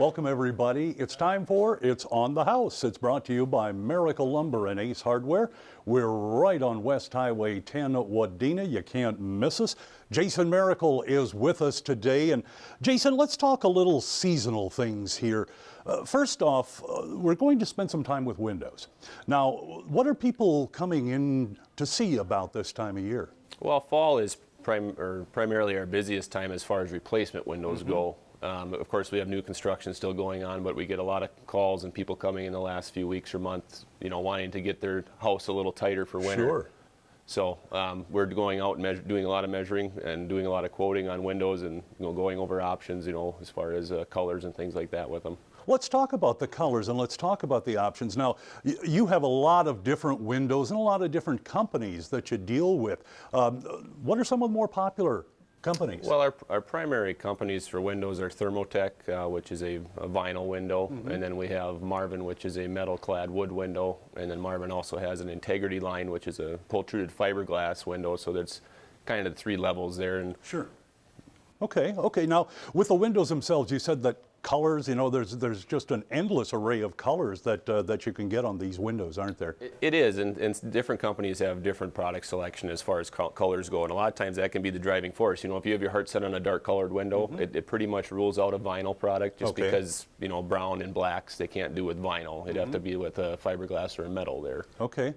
Welcome, everybody. It's time for It's on the House. It's brought to you by Miracle Lumber and Ace Hardware. We're right on West Highway 10 at Wadena. You can't miss us. Jason Miracle is with us today. And Jason, let's talk a little seasonal things here. First off, we're going to spend some time with windows. Now, what are people coming in to see about this time of year? Well, fall is primarily our busiest time as far as replacement windows go. Of course, we have new construction still going on, but we get a lot of calls and people coming in the last few weeks or months, wanting to get their house a little tighter for winter. Sure. So we're going out and doing a lot of measuring and doing a lot of quoting on windows and going over options, as far as colors and things like that with them. Let's talk about the colors and let's talk about the options. Now, you have a lot of different windows and a lot of different companies that you deal with. What are some of the more popular companies? Well, our primary companies for windows are Thermotech, which is a vinyl window, and then we have Marvin, which is a metal-clad wood window, and then Marvin also has an Integrity line, which is a pultruded fiberglass window, so there's kind of 3 levels there. And sure. Okay. Now, with the windows themselves, you said that colors, there's just an endless array of colors that you can get on these windows, aren't there? It is, and different companies have different product selection as far as colors go, and a lot of times that can be the driving force. If you have your heart set on a dark colored window, it pretty much rules out a vinyl product just because, brown and blacks they can't do with vinyl. It'd have to be with a fiberglass or a metal there. Okay.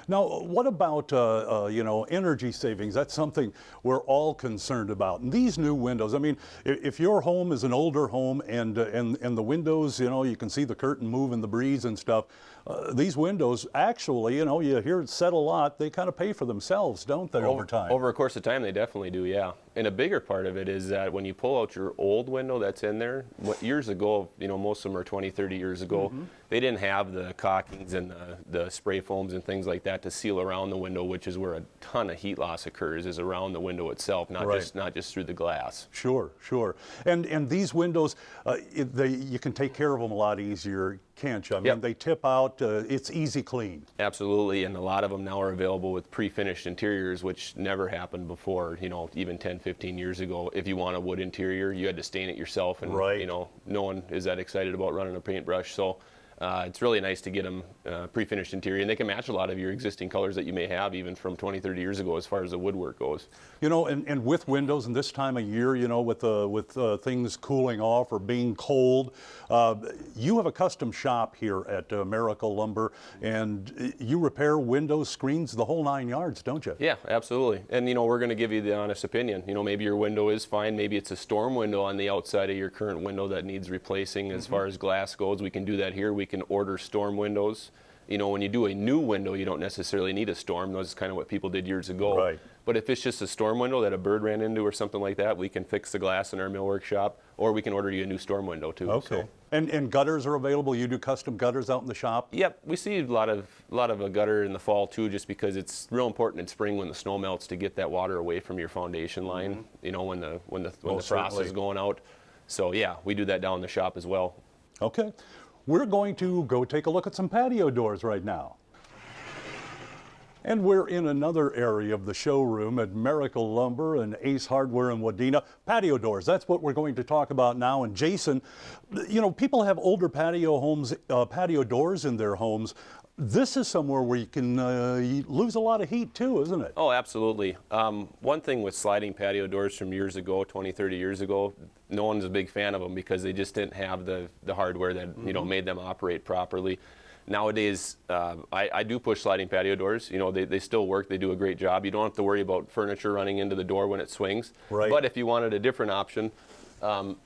Now, what about, energy savings? That's something we're all concerned about. And these new windows, I mean, if your home is an older home, and the windows, you can see the curtain move in the breeze and stuff. These windows, actually, you hear it said a lot, they kind of pay for themselves, don't they, over time? Over a course of time, they definitely do, yeah. And a bigger part of it is that when you pull out your old window that's in there, years ago, most of them are 20, 30 years ago, they didn't have the caulkings and the spray foams and things like that to seal around the window, which is where a ton of heat loss occurs, is around the window itself, not just through the glass. Sure. And these windows, you can take care of them a lot easier, can't you? I mean, they tip out, it's easy clean. Absolutely, and a lot of them now are available with pre-finished interiors, which never happened before, even 10, 15 years ago. If you want a wood interior, you had to stain it yourself, and no one is that excited about running a paintbrush. So it's really nice to get them pre-finished interior, and they can match a lot of your existing colors that you may have even from 20, 30 years ago as far as the woodwork goes. And with windows and this time of year, with things cooling off or being cold, you have a custom shop here at Miracle Lumber, and you repair windows, screens, the whole 9 yards, don't you? Yeah, absolutely. And we're going to give you the honest opinion. Maybe your window is fine, maybe it's a storm window on the outside of your current window that needs replacing. As far as glass goes, we can do that here. We can order storm windows. When you do a new window, you don't necessarily need a storm. That's kind of what people did years ago. Right. But if it's just a storm window that a bird ran into or something like that, we can fix the glass in our millwork shop, or we can order you a new storm window too. Okay. So. And gutters are available. You do custom gutters out in the shop? Yep, we see a lot of a gutter in the fall too, just because it's real important in spring when the snow melts to get that water away from your foundation line. When the frost is going out. So yeah, we do that down in the shop as well. Okay. We're going to go take a look at some patio doors right now. And we're in another area of the showroom at Miracle Lumber and Ace Hardware in Wadena. Patio doors, that's what we're going to talk about now. And Jason, people have older patio doors in their homes. This is somewhere where you can lose a lot of heat too, isn't it? Oh, absolutely. One thing with sliding patio doors from years ago, 20, 30 years ago, no one's a big fan of them because they just didn't have the hardware that made them operate properly. Nowadays, I do push sliding patio doors. They still work. They do a great job. You don't have to worry about furniture running into the door when it swings. Right. But if you wanted a different option,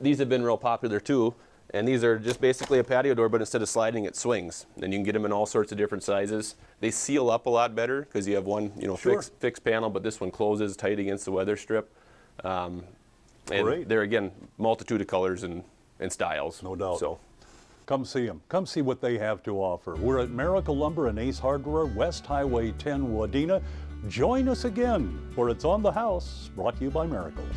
these have been real popular too. And these are just basically a patio door, but instead of sliding, it swings. And you can get them in all sorts of different sizes. They seal up a lot better because you have one, fixed panel, but this one closes tight against the weather strip. And they're, again, multitude of colors and styles. No doubt. So. Come see them. Come see what they have to offer. We're at Miracle Lumber and Ace Hardware, West Highway 10, Wadena. Join us again for It's on the House, brought to you by Miracles.